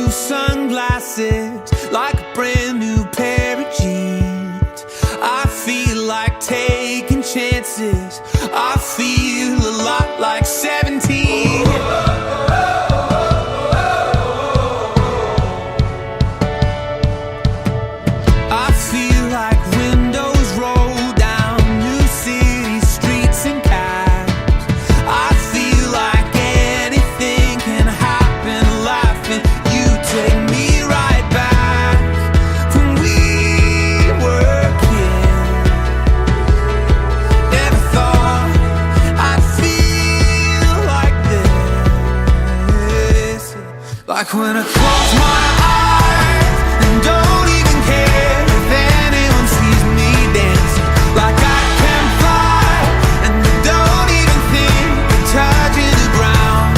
new sunglasses, like a brand new pair of jeans. I feel like taking chances. I feel a lot like 17. I feel like windows roll down new city streets and cabs. I feel like anything can happen, laughing. You take me right back when we were kids. Never thought I'd feel like this. Like when I close my eyes and don't even care if anyone sees me dancing. Like I can fly and I don't even think of touching the ground.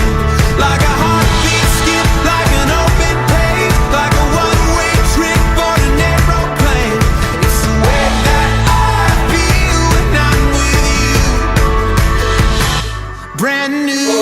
Like a heartbeat skip, like an open page, like a one-way trip on an aeroplane. It's the way that I feel when I'm with you. Brand new.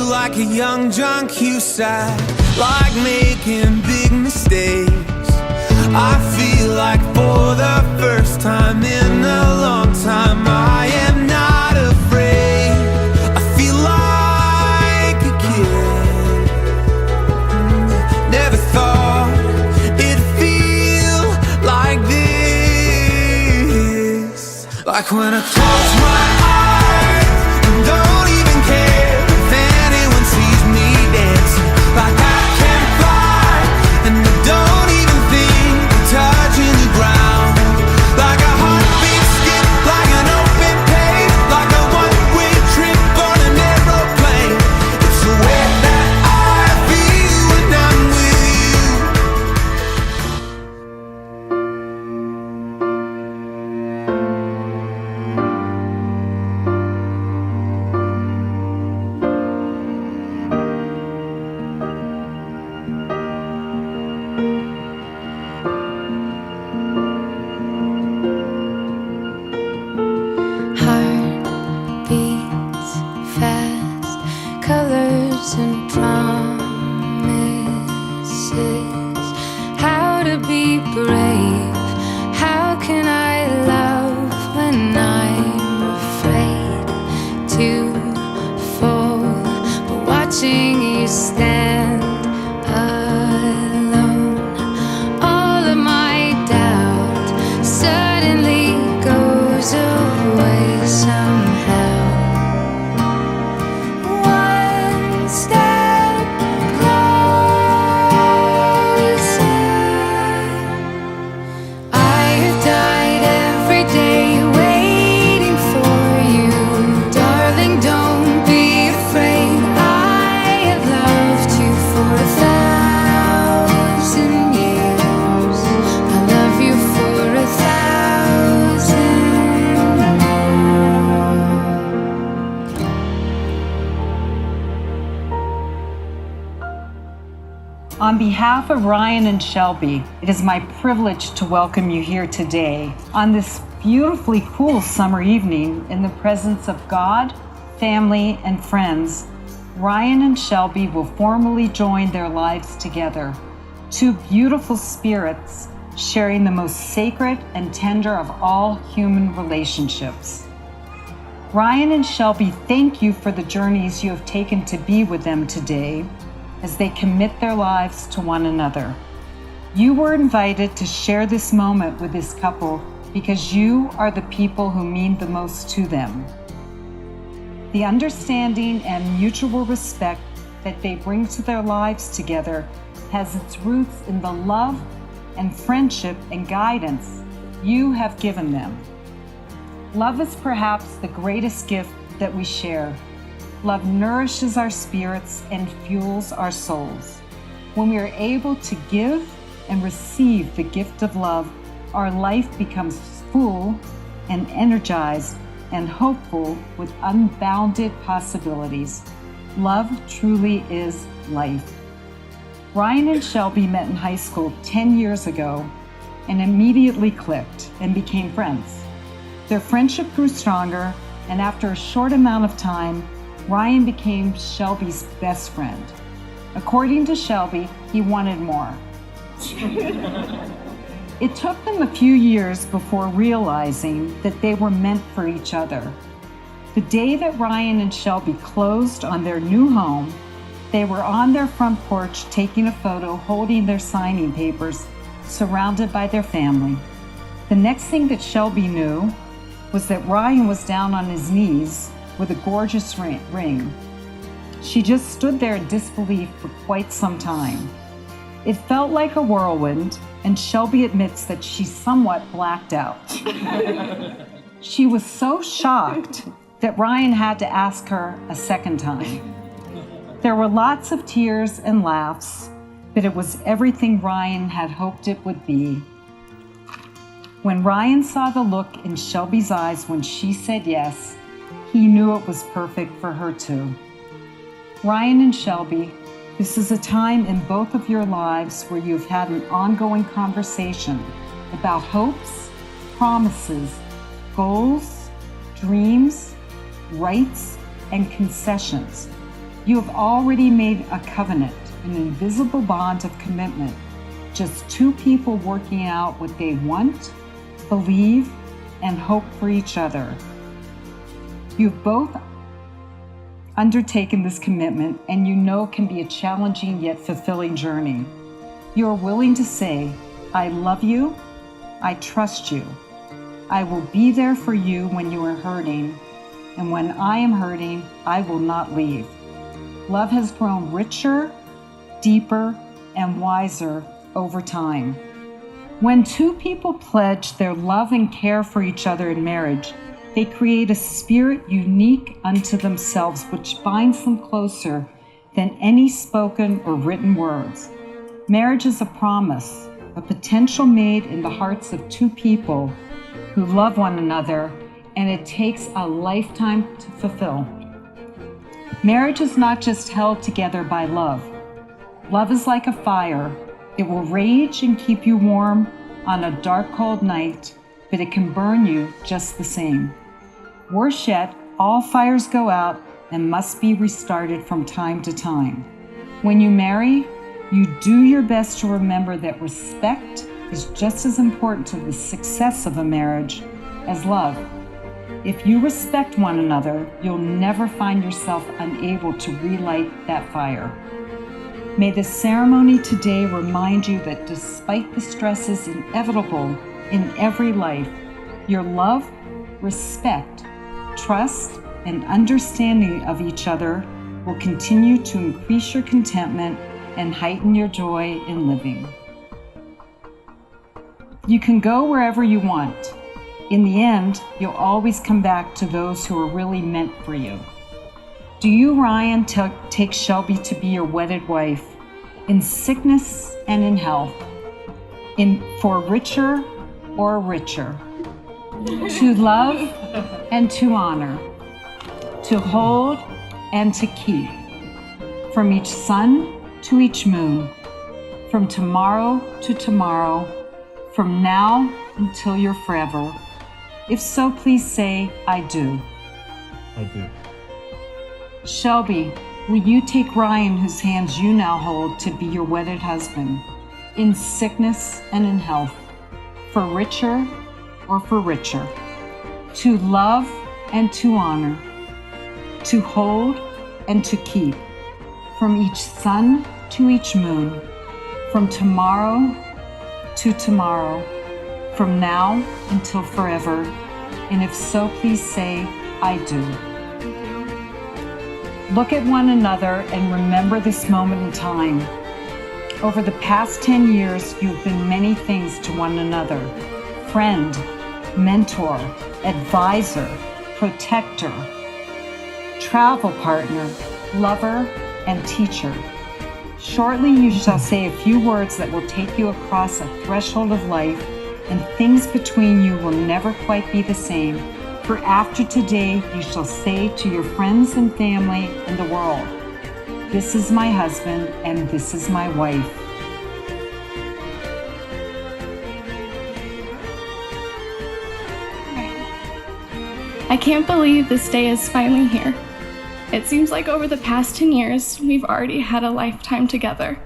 Like a young John Cusack, like making big mistakes. I feel like for the first time in a long time, I am not afraid. I feel like a kid. Never thought it'd feel like this. Like when I close my eyes and don't even care if anyone sees me dancing. Like I can fly and I don't even think of touching the ground. Like a heartbeat skip, like an open page, like a one-way trip on an aeroplane. It's the way that I feel when I'm with you. Heart beats fast, colors and promises. How to be brave? How can I love when I'm afraid to fall? But watching you stand alone, all of my doubt suddenly goes away somehow. One step closer. I have died every day waiting for you. Darling, don't be afraid. I have loved you for 1,000 years. I love you for 1,000 more. On behalf of Ryan and Shelby, it is my privilege to welcome you here today on this beautifully cool summer evening in the presence of God, family, and friends. Ryan and Shelby will formally join their lives together, two beautiful spirits sharing the most sacred and tender of all human relationships. Ryan and Shelby, thank you for the journeys you have taken to be with them today as they commit their lives to one another. You were invited to share this moment with this couple because you are the people who mean the most to them. The understanding and mutual respect that they bring to their lives together has its roots in the love and friendship and guidance you have given them. Love is perhaps the greatest gift that we share. Love nourishes our spirits and fuels our souls. When we are able to give and receive the gift of love, our life becomes full and energized and hopeful with unbounded possibilities. Love truly is life. Ryan and Shelby met in high school 10 years ago and immediately clicked and became friends. Their friendship grew stronger, and after a short amount of time, Ryan became Shelby's best friend. According to Shelby, he wanted more. It took them a few years before realizing that they were meant for each other. The day that Ryan and Shelby closed on their new home, they were on their front porch taking a photo, holding their signing papers, surrounded by their family. The next thing that Shelby knew was that Ryan was down on his knees with a gorgeous ring. She just stood there in disbelief for quite some time. It felt like a whirlwind, and Shelby admits that she somewhat blacked out. She was so shocked that Ryan had to ask her a second time. There were lots of tears and laughs, but it was everything Ryan had hoped it would be. When Ryan saw the look in Shelby's eyes when she said yes, he knew it was perfect for her too. Ryan and Shelby, this is a time in both of your lives where you've had an ongoing conversation about hopes, promises, goals, dreams, rights, and concessions. You have already made a covenant, an invisible bond of commitment, just two people working out what they want, believe, and hope for each other. You've both undertaken this commitment, and you know it can be a challenging yet fulfilling journey. You are willing to say, I love you, I trust you, I will be there for you when you are hurting, and when I am hurting, I will not leave. Love has grown richer, deeper, and wiser over time. When two people pledge their love and care for each other in marriage, they create a spirit unique unto themselves, which binds them closer than any spoken or written words. Marriage is a promise, a potential made in the hearts of two people who love one another, and it takes a lifetime to fulfill. Marriage is not just held together by love. Love is like a fire. It will rage and keep you warm on a dark, cold night, but it can burn you just the same. Worse yet, all fires go out and must be restarted from time to time. When you marry, you do your best to remember that respect is just as important to the success of a marriage as love. If you respect one another, you'll never find yourself unable to relight that fire. May the ceremony today remind you that despite the stresses inevitable in every life, your love, respect, trust, and understanding of each other will continue to increase your contentment and heighten your joy in living. You can go wherever you want. In the end, you'll always come back to those who are really meant for you. Do you, Ryan, take Shelby to be your wedded wife in sickness and in health, for richer or richer, to love and to honor, to hold and to keep, from each sun to each moon, from tomorrow to tomorrow, from now until you're forever? If so, please say, I do. I do. Shelby, will you take Ryan, whose hands you now hold, to be your wedded husband, in sickness and in health, for richer or for richer, to love and to honor, to hold and to keep, from each sun to each moon, from tomorrow to tomorrow, from now until forever? And if so, please say, I do. Look at one another and remember this moment in time. Over the past 10 years, you've been many things to one another: friend, mentor, advisor, protector, travel partner, lover, and teacher. Shortly, you shall say a few words that will take you across a threshold of life, and things between you will never quite be the same. For after today, you shall say to your friends and family in the world, This is my husband, and this is my wife. I can't believe this day is finally here. It seems like over the past 10 years, we've already had a lifetime together,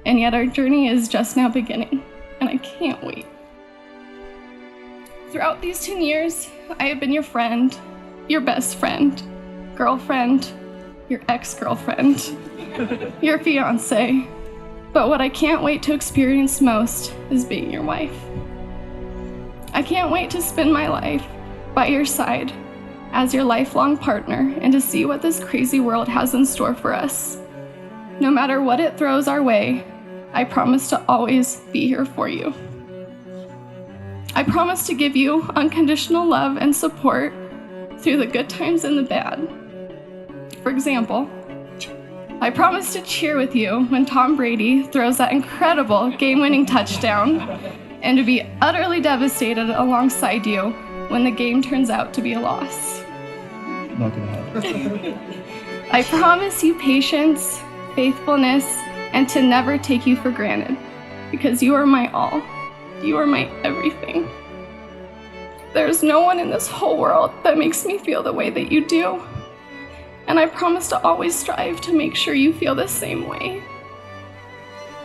and yet our journey is just now beginning, and I can't wait. Throughout these 10 years, I have been your friend, your best friend, girlfriend, your ex-girlfriend, your fiance. But what I can't wait to experience most is being your wife. I can't wait to spend my life by your side as your lifelong partner and to see what this crazy world has in store for us. No matter what it throws our way, I promise to always be here for you. I promise to give you unconditional love and support through the good times and the bad. For example, I promise to cheer with you when Tom Brady throws that incredible game-winning touchdown and to be utterly devastated alongside you when the game turns out to be a loss. Not gonna happen. I promise you patience, faithfulness, and to never take you for granted, because you are my all. You are my everything. There's no one in this whole world that makes me feel the way that you do. And I promise to always strive to make sure you feel the same way.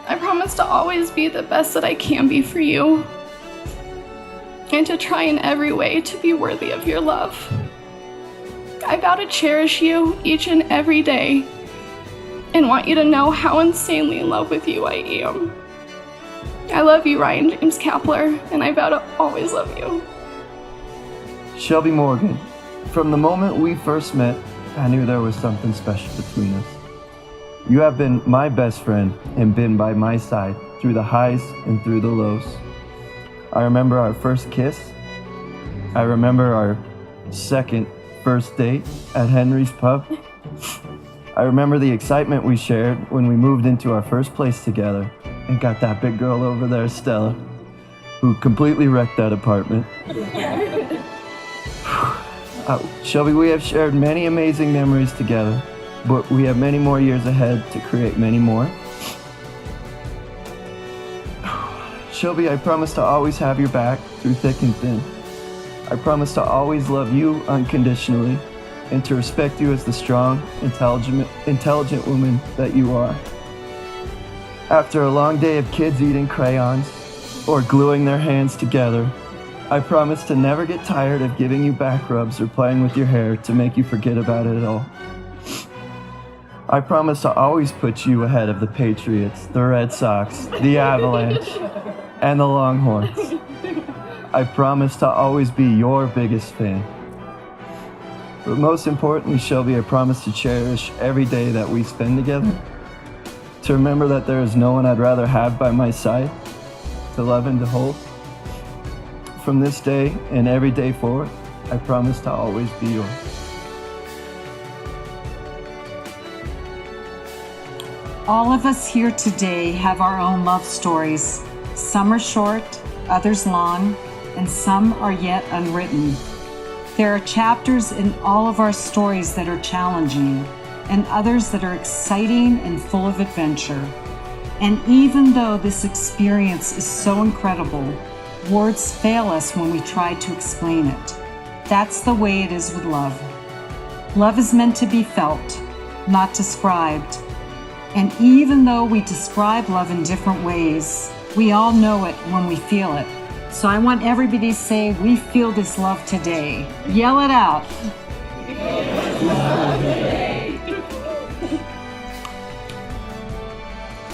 I promise to always be the best that I can be for you, and to try in every way to be worthy of your love. I vow to cherish you each and every day and want you to know how insanely in love with you I am. I love you, Ryan James Kapler, and I vow to always love you. Shelby Morgan, from the moment we first met, I knew there was something special between us. You have been my best friend and been by my side through the highs and through the lows. I remember our first kiss. I remember our second first date at Henry's Pub. I remember the excitement we shared when we moved into our first place together and got that big girl over there, Stella, who completely wrecked that apartment. Shelby, we have shared many amazing memories together, but we have many more years ahead to create many more. Shelby, I promise to always have your back through thick and thin. I promise to always love you unconditionally and to respect you as the strong, intelligent woman that you are. After a long day of kids eating crayons or gluing their hands together, I promise to never get tired of giving you back rubs or playing with your hair to make you forget about it all. I promise to always put you ahead of the Patriots, the Red Sox, the Avalanche, and the Longhorns. I promise to always be your biggest fan. But most importantly, Shelby, I promise to cherish every day that we spend together, to remember that there is no one I'd rather have by my side, to love and to hold. From this day and every day forward, I promise to always be yours. All of us here today have our own love stories. Some are short, others long, and some are yet unwritten. There are chapters in all of our stories that are challenging, and others that are exciting and full of adventure. And even though this experience is so incredible, words fail us when we try to explain it. That's the way it is with love. Love is meant to be felt, not described. And even though we describe love in different ways, we all know it when we feel it. So I want everybody to say, we feel this love today. Yell it out.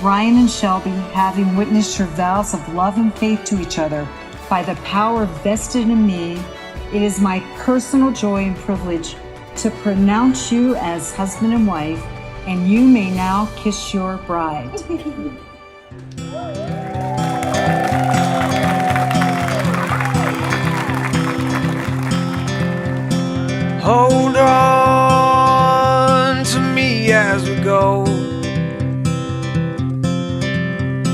Ryan and Shelby, having witnessed your vows of love and faith to each other by the power vested in me, it is my personal joy and privilege to pronounce you as husband and wife, and you may now kiss your bride. Hold on to me as we go,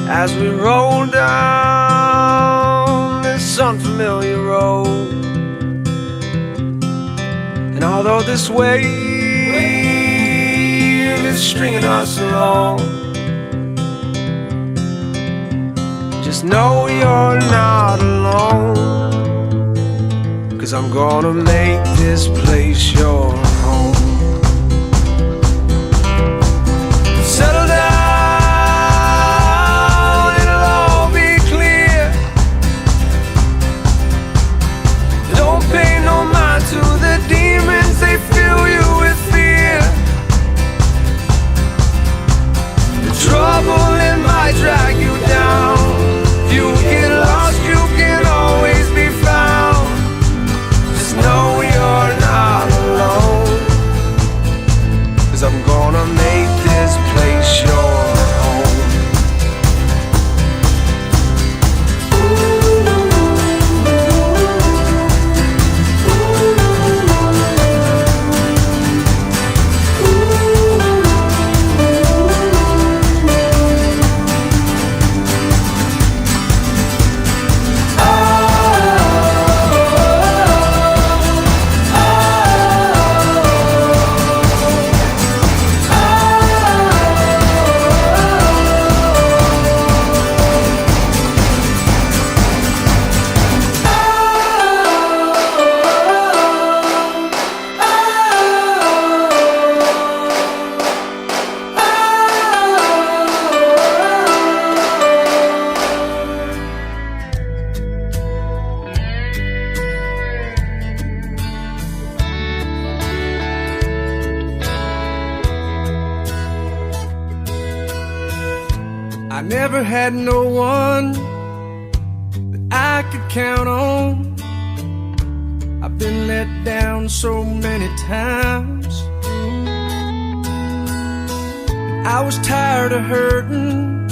as we roll down this unfamiliar road. And although this wave is stringing us along. Just know you're not alone, 'cause I'm gonna make this place your home. Settle down, it'll all be clear. Don't pay no mind to the demons, they fill you with fear. The trouble, it might drag you down. If you get lost, you can always be found. Just know you're not alone, 'cause I'm gonna make this place your home. I never had no one that I could count on. I've been let down so many times. I was tired of hurting,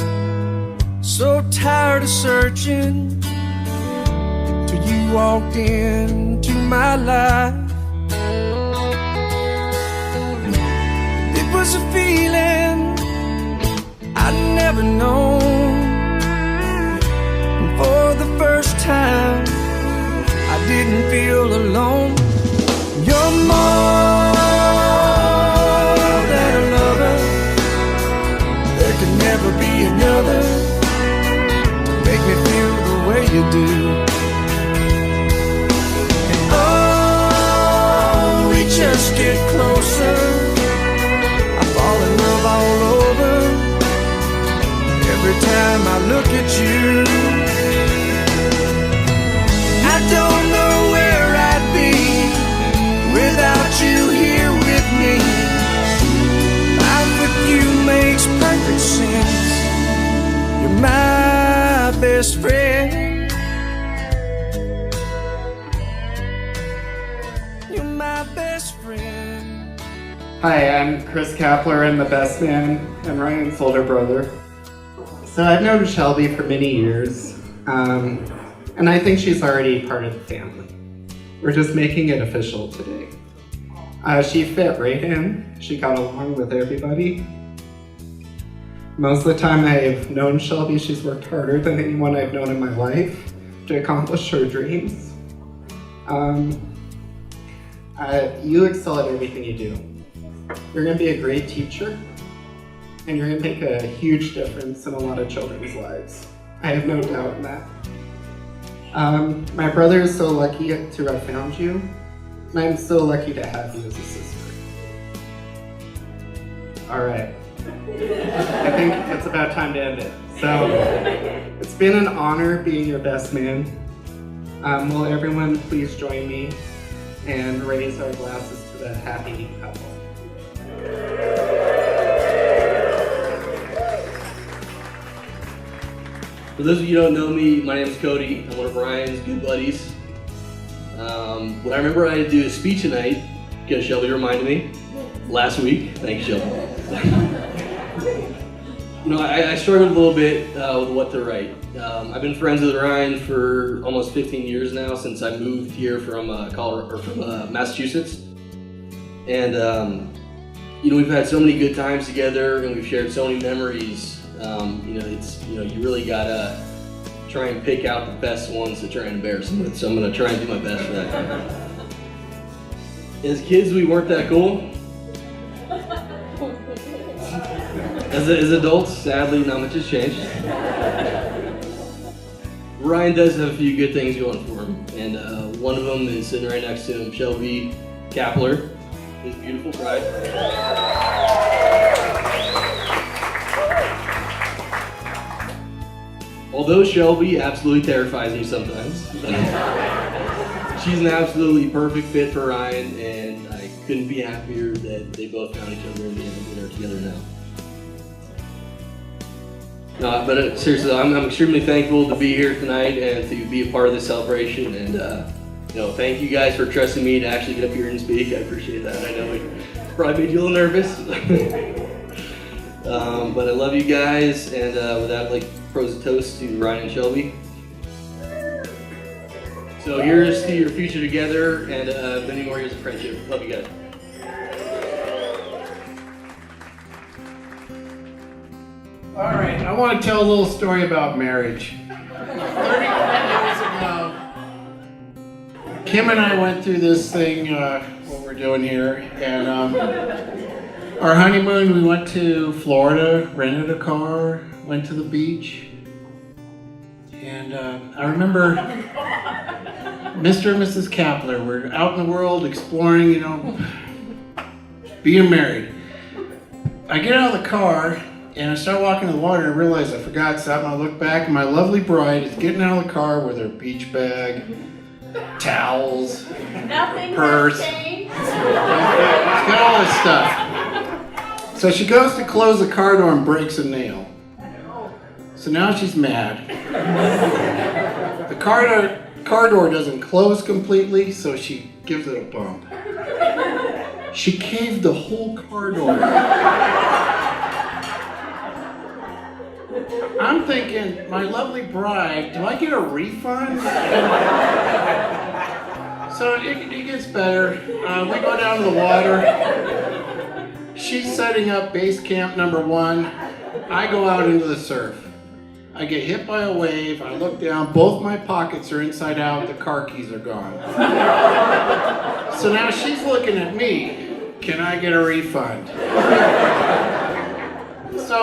so tired of searching, till you walked into my life. It was a feeling I'd never known. And for the first time, I didn't feel alone. You're more than a lover. There can never be another to make me feel the way you do. And oh, we just get closer. I fall in love all over. Every time I look at you, I don't know where I'd be without you here with me. Life with you makes perfect sense. You're my best friend. You're my best friend. Hi, I'm Chris Kapler, and the best man, and Ryan's older brother. So I've known Shelby for many years, and I think she's already part of the family. We're just making it official today. She fit right in. She got along with everybody. Most of the time I've known Shelby, she's worked harder than anyone I've known in my life to accomplish her dreams. You excel at everything you do. You're going to be a great teacher, and you're going to make a huge difference in a lot of children's lives. I have no doubt in that. My brother is so lucky to have found you, and I'm so lucky to have you as a sister. All right. I think it's about time to end it. So, it's been an honor being your best man. Will everyone please join me and raise our glasses to the happy couple? For those of you who don't know me, my name is Cody. I'm one of Ryan's good buddies. When I remember I had to do a speech tonight, because Shelby reminded me last week. Thank you, Shelby. I struggled a little bit with what to write. I've been friends with Ryan for almost 15 years now, since I moved here from Massachusetts. And we've had so many good times together, and we've shared so many memories. You really gotta try and pick out the best ones to try and embarrass him with. So I'm gonna try and do my best for that. As kids, we weren't that cool. As adults, sadly, not much has changed. Ryan does have a few good things going for him, and one of them is sitting right next to him, Shelby Kapler, his beautiful bride. Although Shelby absolutely terrifies me sometimes, she's an absolutely perfect fit for Ryan, and I couldn't be happier that they both found each other in the end and they're together now. No, but seriously, I'm extremely thankful to be here tonight and to be a part of this celebration. And thank you guys for trusting me to actually get up here and speak. I appreciate that. I know it probably made you a little nervous, but I love you guys. And with that, I'd like to propose a toast to Ryan and Shelby. So here's to your future together and many more years of friendship. Love you guys. All right, I want to tell a little story about marriage. 30 years ago, Kim and I went through this thing, what we're doing here, and our honeymoon, we went to Florida, rented a car, went to the beach, and I remember Mr. and Mrs. Kapler were out in the world exploring, being married. I get out of the car, and I start walking to the water and I realize I forgot something. I look back and my lovely bride is getting out of the car with her beach bag, towels, purse. She's got all this stuff. So she goes to close the car door and breaks a nail. So now she's mad. The car door doesn't close completely, so she gives it a bump. She caved the whole car door. I'm thinking, my lovely bride, do I get a refund? So it gets better. We go down to the water. She's setting up base camp number 1. I go out into the surf. I get hit by a wave. I look down. Both my pockets are inside out. The car keys are gone. So now she's looking at me. Can I get a refund? So,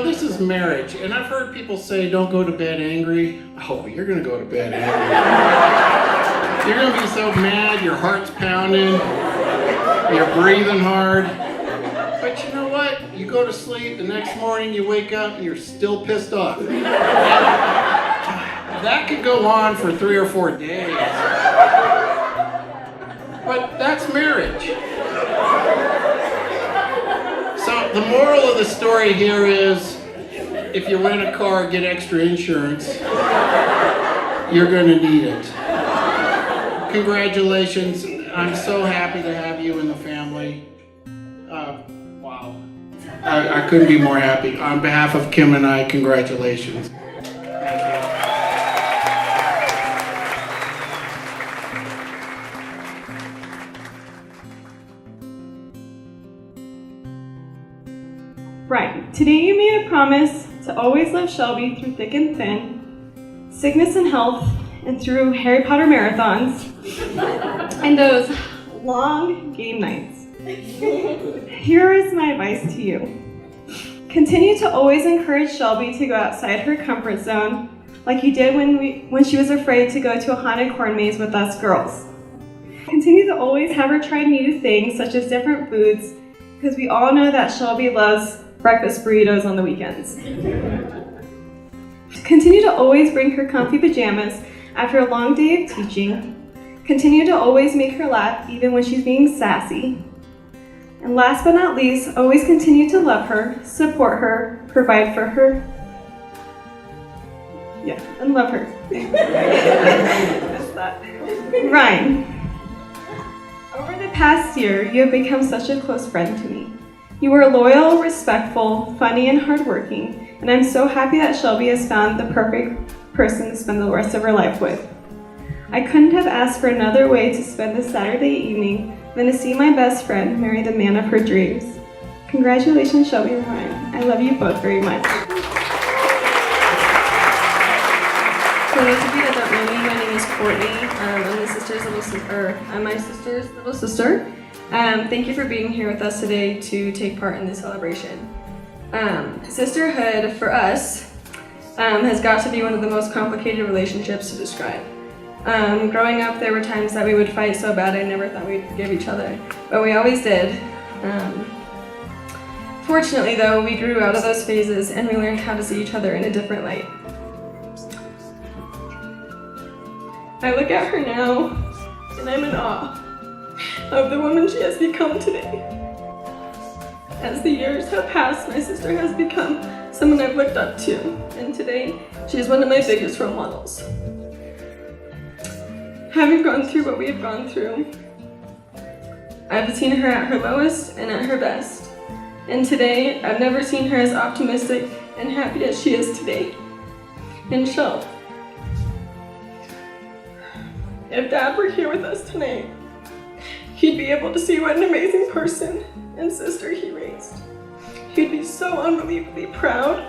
this is marriage, and I've heard people say, don't go to bed angry. Oh, you're gonna go to bed angry. You're gonna be so mad, your heart's pounding, you're breathing hard. But you know what? You go to sleep, the next morning you wake up and you're still pissed off. That could go on for 3 or 4 days. But that's marriage. So the moral of the story here is, if you rent a car, get extra insurance. You're going to need it. Congratulations. I'm so happy to have you in the family. Wow. I couldn't be more happy. On behalf of Kim and I, congratulations. Thank you. Right. Today you made a promise to always love Shelby through thick and thin, sickness and health, and through Harry Potter marathons, and those long game nights. Here is my advice to you. Continue to always encourage Shelby to go outside her comfort zone, like you did when she was afraid to go to a haunted corn maze with us girls. Continue to always have her try new things, such as different foods, because we all know that Shelby loves breakfast burritos on the weekends. Continue to always bring her comfy pajamas after a long day of teaching. Continue to always make her laugh even when she's being sassy. And last but not least, always continue to love her, support her, provide for her. Yeah, and love her. Ryan, over the past year, you have become such a close friend to me. You are loyal, respectful, funny, and hardworking, and I'm so happy that Shelby has found the perfect person to spend the rest of her life with. I couldn't have asked for another way to spend this Saturday evening than to see my best friend marry the man of her dreams. Congratulations, Shelby and Ryan. I love you both very much. For those of you that don't know me, my name is Courtney. I'm my sister's little sister. Thank you for being here with us today to take part in this celebration. Sisterhood for us has got to be one of the most complicated relationships to describe. Growing up, there were times that we would fight so bad I never thought we'd forgive each other, but we always did. Fortunately, though, we grew out of those phases and we learned how to see each other in a different light. I look at her now, and I'm in awe of the woman she has become today. As the years have passed, my sister has become someone I've looked up to, and today she is one of my biggest role models. Having gone through what we have gone through, I've seen her at her lowest and at her best. And today, I've never seen her as optimistic and happy as she is today. And Shel, if Dad were here with us tonight, he'd be able to see what an amazing person and sister he raised. He'd be so unbelievably proud,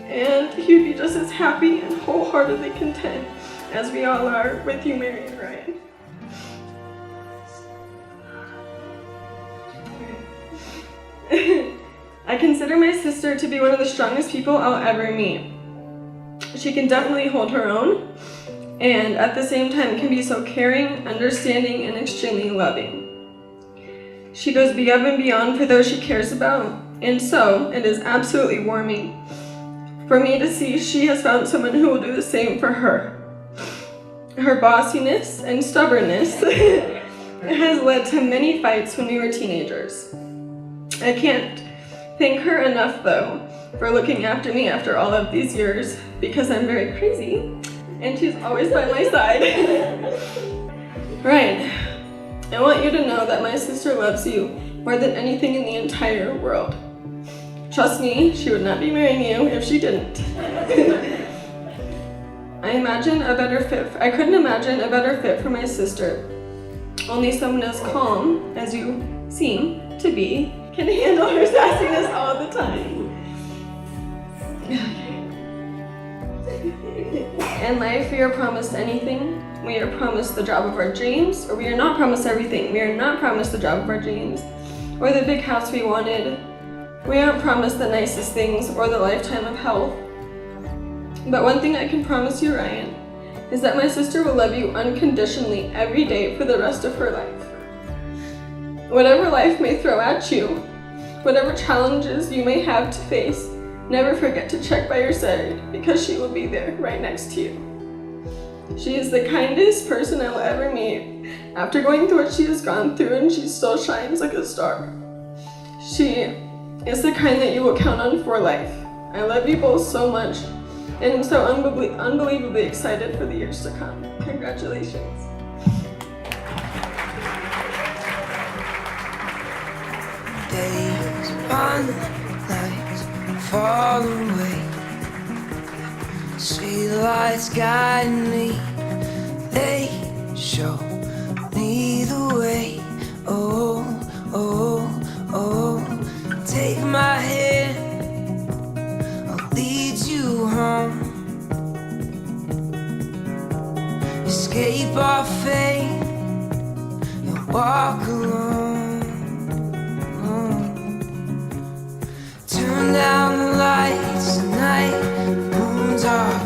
and he'd be just as happy and wholeheartedly content as we all are with you, Mary and Ryan. I consider my sister to be one of the strongest people I'll ever meet. She can definitely hold her own, and at the same time can be so caring, understanding, and extremely loving. She goes above and beyond for those she cares about, and so it is absolutely warming for me to see she has found someone who will do the same for her. Her bossiness and stubbornness has led to many fights when we were teenagers. I can't thank her enough, though, for looking after me after all of these years, because I'm very crazy, and she's always by my side. Ryan, I want you to know that my sister loves you more than anything in the entire world. Trust me, she would not be marrying you if she didn't. I couldn't imagine a better fit for my sister. Only someone as calm as you seem to be can handle her sassiness all the time. In life, we are promised anything. We are promised the job of our dreams, or we are not promised everything. We are not promised the job of our dreams, or the big house we wanted. We aren't promised the nicest things, or the lifetime of health. But one thing I can promise you, Ryan, is that my sister will love you unconditionally every day for the rest of her life. Whatever life may throw at you, whatever challenges you may have to face, never forget to check by your side, because she will be there right next to you. She is the kindest person I will ever meet. After going through what she has gone through, and she still shines like a star. She is the kind that you will count on for life. I love you both so much, and I'm so unbelievably excited for the years to come. Congratulations. Days run, nights fall away. Street lights guide me, they show me the way. Oh, oh, oh, take my hand, I'll lead you home. Escape our fate and walk alone. Turn down the lights, the night moons are